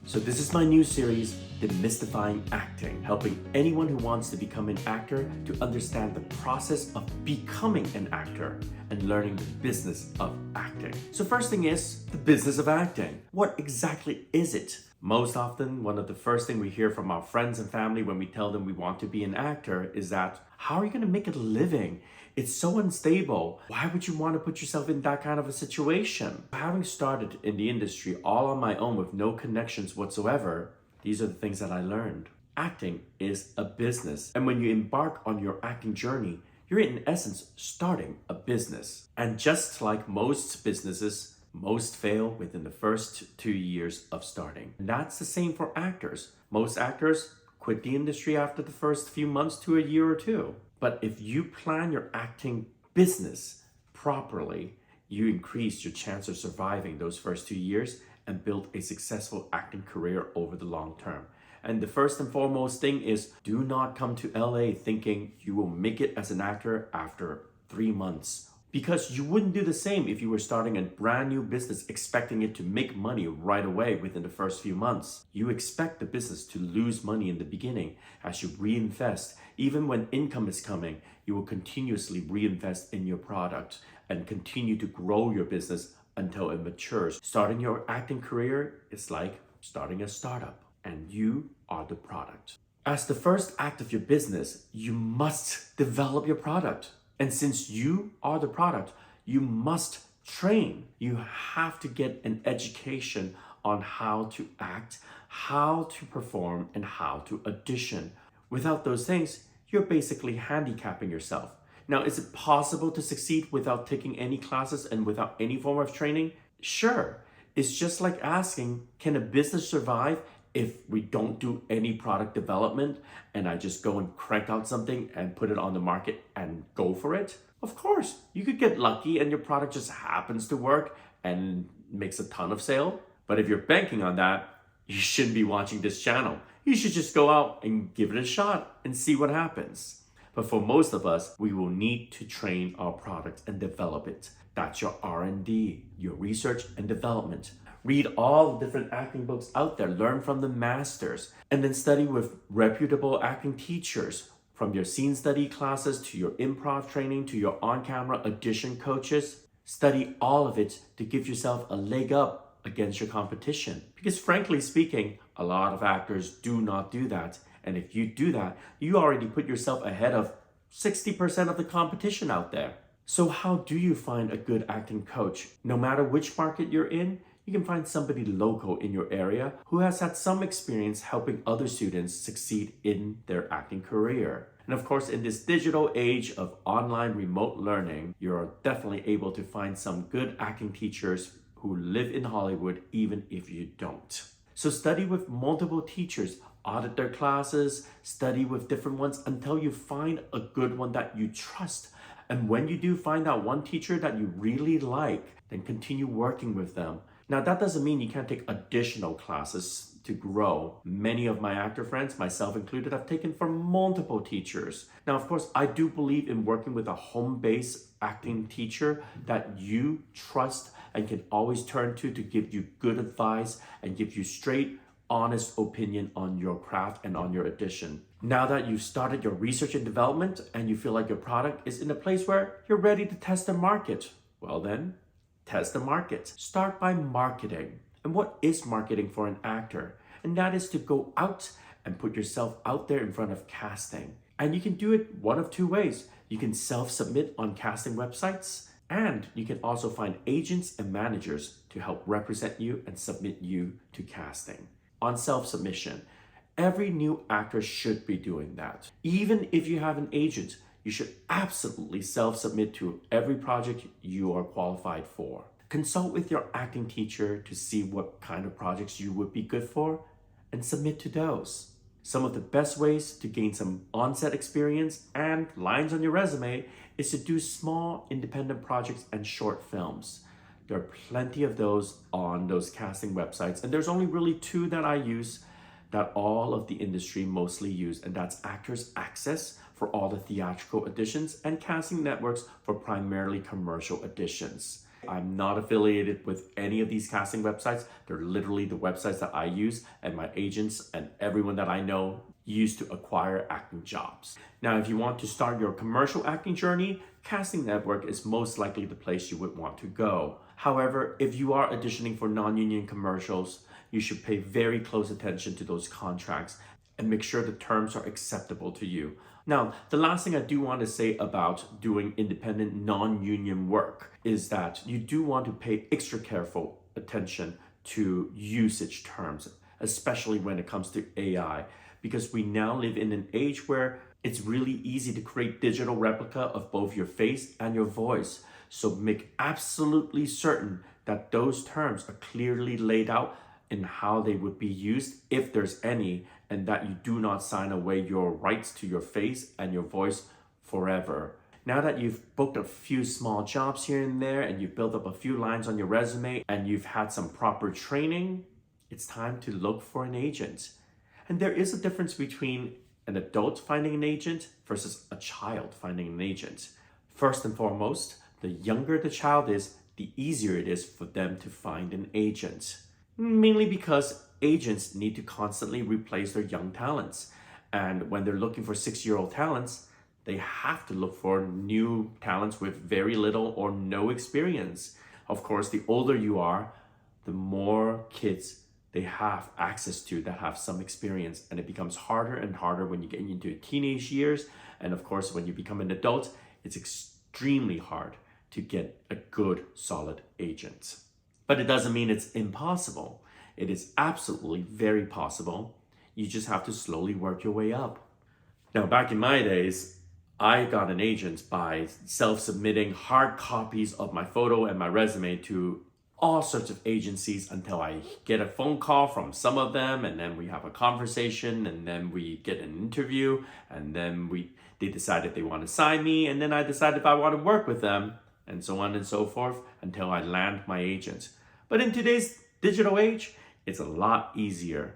So this is my new series, Demystifying Acting, helping anyone who wants to become an actor to understand the process of becoming an actor and learning the business of acting. So first thing is the business of acting. What exactly is it? Most often, one of the first things we hear from our friends and family when we tell them we want to be an actor is that, how are you going to make a living? It's so unstable. Why would you want to put yourself in that kind of a situation? Having started in the industry all on my own with no connections whatsoever, these are the things that I learned. Acting is a business. And when you embark on your acting journey, you're in essence starting a business. And just like most businesses, most fail within the first 2 years of starting. And that's the same for actors. Most actors quit the industry after the first few months to a year or two. But if you plan your acting business properly, you increase your chance of surviving those first 2 years and build a successful acting career over the long term. And the first and foremost thing is, do not come to LA thinking you will make it as an actor after 3 months. Because you wouldn't do the same if you were starting a brand new business expecting it to make money right away within the first few months. You expect the business to lose money in the beginning as you reinvest. Even when income is coming, you will continuously reinvest in your product and continue to grow your business until it matures. Starting your acting career is like starting a startup, and you are the product. As the first act of your business, you must develop your product. And since you are the product, you must train. You have to get an education on how to act, how to perform, and how to audition. Without those things, you're basically handicapping yourself. Now, is it possible to succeed without taking any classes and without any form of training? Sure. It's just like asking, can a business survive if we don't do any product development and I just go and crank out something and put it on the market and go for it? Of course, you could get lucky and your product just happens to work and makes a ton of sale. But if you're banking on that, you shouldn't be watching this channel. You should just go out and give it a shot and see what happens. But for most of us, we will need to train our product and develop it. That's your R&D, your research and development. Read all the different acting books out there, learn from the masters, and then study with reputable acting teachers. From your scene study classes to your improv training to your on-camera audition coaches. Study all of it to give yourself a leg up against your competition. Because frankly speaking, a lot of actors do not do that. And if you do that, you already put yourself ahead of 60% of the competition out there. So how do you find a good acting coach? No matter which market you're in, you can find somebody local in your area who has had some experience helping other students succeed in their acting career. And of course, in this digital age of online remote learning, you're definitely able to find some good acting teachers who live in Hollywood, even if you don't. So study with multiple teachers, audit their classes, study with different ones until you find a good one that you trust. And when you do find that one teacher that you really like, then continue working with them. Now, that doesn't mean you can't take additional classes to grow. Many of my actor friends, myself included, have taken from multiple teachers. Now, of course, I do believe in working with a home-based acting teacher that you trust and can always turn to give you good advice and give you straight, honest opinion on your craft and on your audition. Now that you've started your research and development and you feel like your product is in a place where you're ready to test the market, well then, test the market. Start by marketing. And what is marketing for an actor? And that is to go out and put yourself out there in front of casting. And you can do it one of two ways. You can self-submit on casting websites, and you can also find agents and managers to help represent you and submit you to casting. On self-submission, every new actor should be doing that. Even if you have an agent, you should absolutely self-submit to every project you are qualified for. Consult with your acting teacher to see what kind of projects you would be good for and submit to those. Some of the best ways to gain some on-set experience and lines on your resume is to do small independent projects and short films. There are plenty of those on those casting websites, and there's only really two that I use that all of the industry mostly use, and that's Actors Access for all the theatrical auditions and Casting Networks for primarily commercial auditions. I'm not affiliated with any of these casting websites. They're literally the websites that I use and my agents and everyone that I know use to acquire acting jobs. Now, if you want to start your commercial acting journey, Casting Network is most likely the place you would want to go. However, if you are auditioning for non-union commercials, you should pay very close attention to those contracts and make sure the terms are acceptable to you. Now, the last thing I do want to say about doing independent non-union work is that you do want to pay extra careful attention to usage terms, especially when it comes to AI, because we now live in an age where it's really easy to create digital replica of both your face and your voice. So make absolutely certain that those terms are clearly laid out in how they would be used, if there's any, and that you do not sign away your rights to your face and your voice forever. Now that you've booked a few small jobs here and there, and you've built up a few lines on your resume, and you've had some proper training, it's time to look for an agent. And there is a difference between an adult finding an agent versus a child finding an agent. First and foremost, the younger the child is, the easier it is for them to find an agent. Mainly because agents need to constantly replace their young talents. And when they're looking for 6-year-old talents, they have to look for new talents with very little or no experience. Of course, the older you are, the more kids they have access to that have some experience, and it becomes harder and harder when you get into teenage years. And of course, when you become an adult, it's extremely hard to get a good, solid agent. But it doesn't mean it's impossible. It is absolutely very possible. You just have to slowly work your way up. Now, back in my days, I got an agent by self-submitting hard copies of my photo and my resume to all sorts of agencies until I get a phone call from some of them, and then we have a conversation, and then we get an interview, and then they decide if they want to sign me, and then I decide if I want to work with them, and so on and so forth until I land my agent. But in today's digital age, it's a lot easier.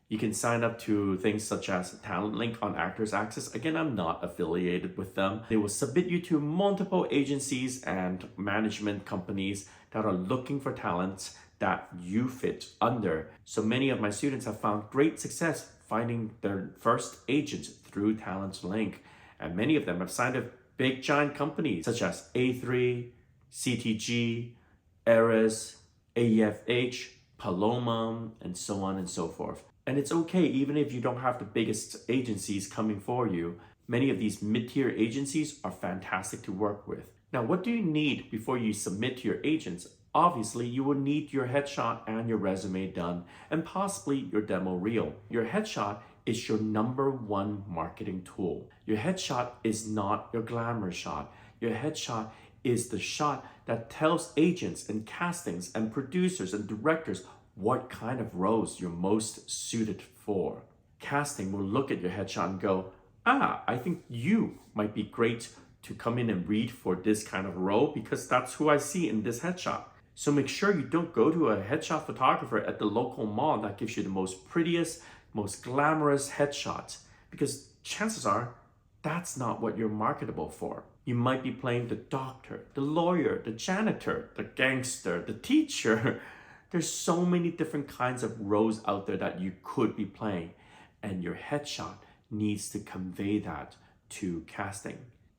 You can sign up to things such as Talent Link on Actors Access. Again, I'm not affiliated with them. They will submit you to multiple agencies and management companies that are looking for talents that you fit under. So many of my students have found great success finding their first agent through Talent Link. And many of them have signed up big giant companies such as A3, CTG, Eris, AEFH, Paloma, and so on and so forth. And it's okay, even if you don't have the biggest agencies coming for you. Many of these mid-tier agencies are fantastic to work with. Now, what do you need before you submit to your agents? Obviously, you will need your headshot and your resume done, and possibly your demo reel. Your headshot is your number one marketing tool. Your headshot is not your glamour shot. Your headshot is the shot that tells agents and castings and producers and directors what kind of roles you're most suited for. Casting will look at your headshot and go, I think you might be great to come in and read for this kind of role because that's who I see in this headshot. So make sure you don't go to a headshot photographer at the local mall that gives you the most prettiest, most glamorous headshot, because chances are that's not what you're marketable for. You might be playing the doctor, the lawyer, the janitor, the gangster, the teacher. There's so many different kinds of roles out there that you could be playing, and your headshot needs to convey that to casting.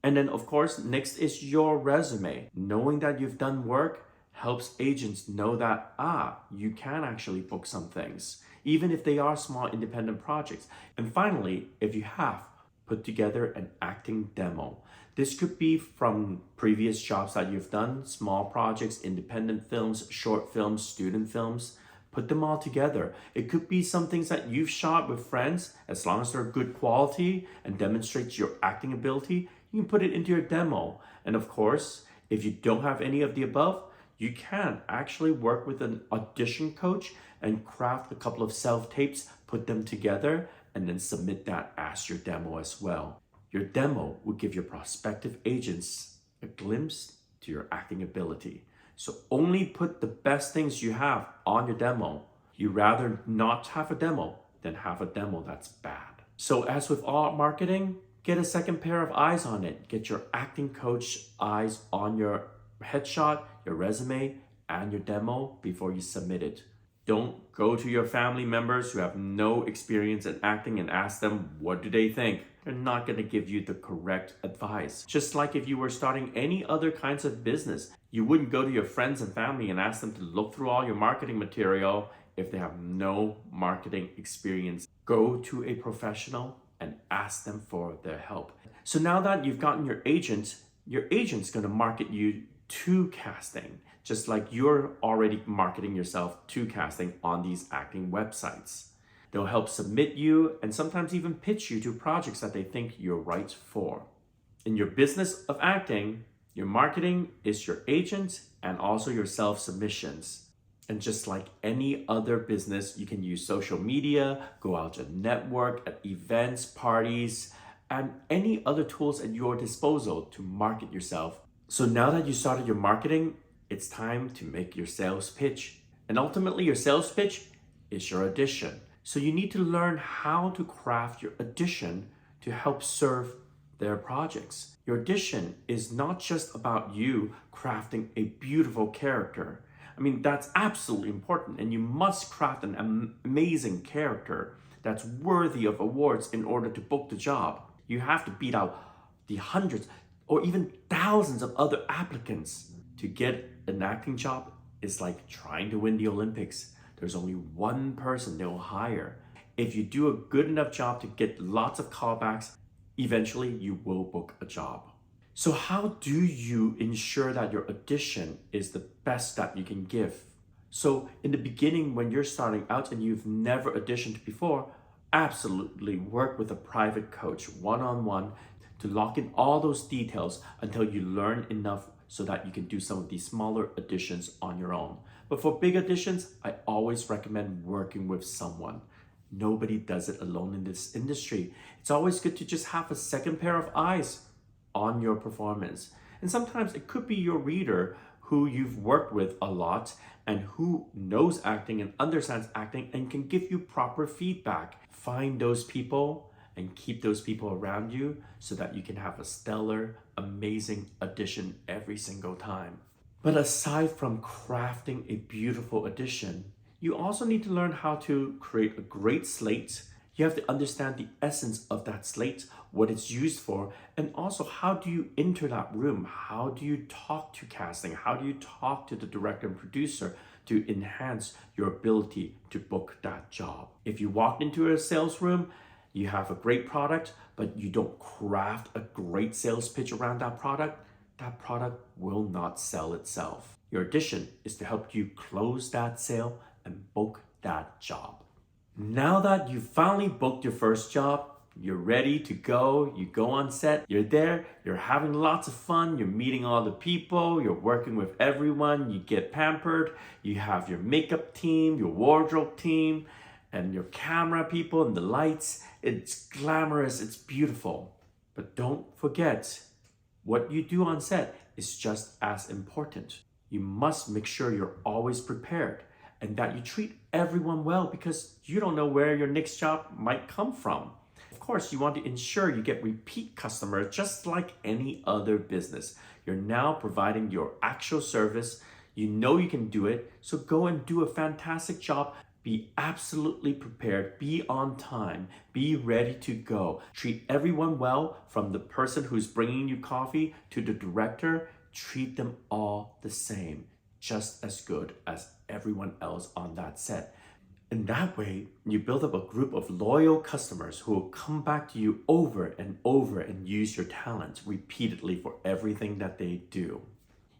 And then of course, next is your resume. Knowing that you've done work helps agents know that, you can actually book some things, even if they are small independent projects. And finally, if you have, put together an acting demo. This could be from previous jobs that you've done, small projects, independent films, short films, student films. Put them all together. It could be some things that you've shot with friends. As long as they're good quality and demonstrates your acting ability, you can put it into your demo. And of course, if you don't have any of the above, you can actually work with an audition coach and craft a couple of self-tapes, put them together, and then submit that as your demo as well. Your demo will give your prospective agents a glimpse to your acting ability. So only put the best things you have on your demo. You rather not have a demo than have a demo that's bad. So as with all marketing, get a second pair of eyes on it. Get your acting coach eyes on your headshot, your resume and your demo before you submit it. Don't go to your family members who have no experience in acting and ask them, what do they think? They're not going to give you the correct advice. Just like if you were starting any other kinds of business, you wouldn't go to your friends and family and ask them to look through all your marketing material if they have no marketing experience. Go to a professional and ask them for their help. So now that you've gotten your agent's going to market you to casting, just like you're already marketing yourself to casting on these acting websites. They'll help submit you and sometimes even pitch you to projects that they think you're right for. In your business of acting, your marketing is your agent and also your self-submissions. And just like any other business, you can use social media, go out to network at events, parties, and any other tools at your disposal to market yourself. So now that you started your marketing, it's time to make your sales pitch. And ultimately, your sales pitch is your audition. So you need to learn how to craft your audition to help serve their projects. Your audition is not just about you crafting a beautiful character. I mean, that's absolutely important, and you must craft an amazing character that's worthy of awards in order to book the job. You have to beat out the hundreds or even thousands of other applicants. To get an acting job is like trying to win the Olympics. There's only one person they'll hire. If you do a good enough job to get lots of callbacks, eventually you will book a job. So how do you ensure that your audition is the best that you can give? So in the beginning, when you're starting out and you've never auditioned before, absolutely work with a private coach one-on-one to lock in all those details until you learn enough so that you can do some of these smaller auditions on your own. But for big auditions, I always recommend working with someone. Nobody does it alone in this industry. It's always good to just have a second pair of eyes on your performance. And sometimes it could be your reader who you've worked with a lot and who knows acting and understands acting and can give you proper feedback. Find those people and keep those people around you so that you can have a stellar, amazing audition every single time. But aside from crafting a beautiful audition, you also need to learn how to create a great slate. You have to understand the essence of that slate, what it's used for, and also how do you enter that room? How do you talk to casting? How do you talk to the director and producer to enhance your ability to book that job? If you walk into a sales room, you have a great product, but you don't craft a great sales pitch around that product will not sell itself. Your audition is to help you close that sale and book that job. Now that you finally booked your first job, you're ready to go, you go on set, you're there, you're having lots of fun, you're meeting all the people, you're working with everyone, you get pampered, you have your makeup team, your wardrobe team, and your camera people and the lights. It's glamorous, it's beautiful. But don't forget, what you do on set is just as important. You must make sure you're always prepared and that you treat everyone well because you don't know where your next job might come from. Of course, you want to ensure you get repeat customers just like any other business. You're now providing your actual service. You know you can do it, so go and do a fantastic job. Be absolutely prepared, be on time, be ready to go. Treat everyone well, from the person who's bringing you coffee to the director. Treat them all the same, just as good as everyone else on that set. In that way, you build up a group of loyal customers who will come back to you over and over and use your talent repeatedly for everything that they do.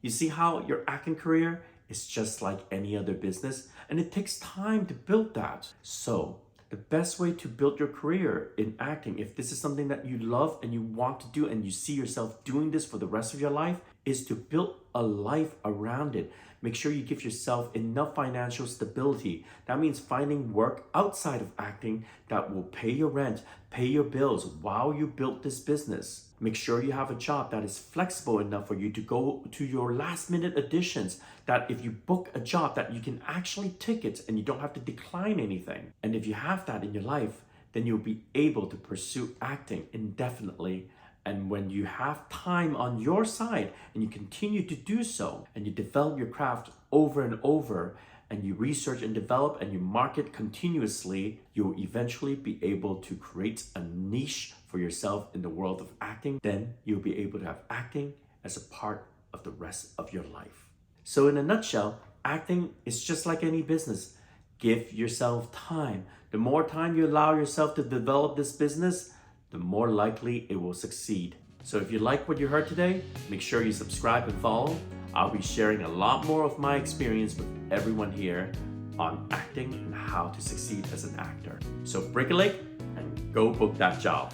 You see how your acting career is just like any other business, and it takes time to build that. So the best way to build your career in acting, if this is something that you love and you want to do and you see yourself doing this for the rest of your life, is to build a life around it. Make sure you give yourself enough financial stability. That means finding work outside of acting that will pay your rent, pay your bills while you build this business. Make sure you have a job that is flexible enough for you to go to your last minute auditions, that if you book a job that you can actually take it and you don't have to decline anything. And if you have that in your life, then you'll be able to pursue acting indefinitely And when you have time on your side and you continue to do so and you develop your craft over and over and you research and develop and you market continuously, you'll eventually be able to create a niche for yourself in the world of acting. Then you'll be able to have acting as a part of the rest of your life. So in a nutshell, acting is just like any business. Give yourself time. The more time you allow yourself to develop this business, the more likely it will succeed. So if you like what you heard today, make sure you subscribe and follow. I'll be sharing a lot more of my experience with everyone here on acting and how to succeed as an actor. So break a leg and go book that job.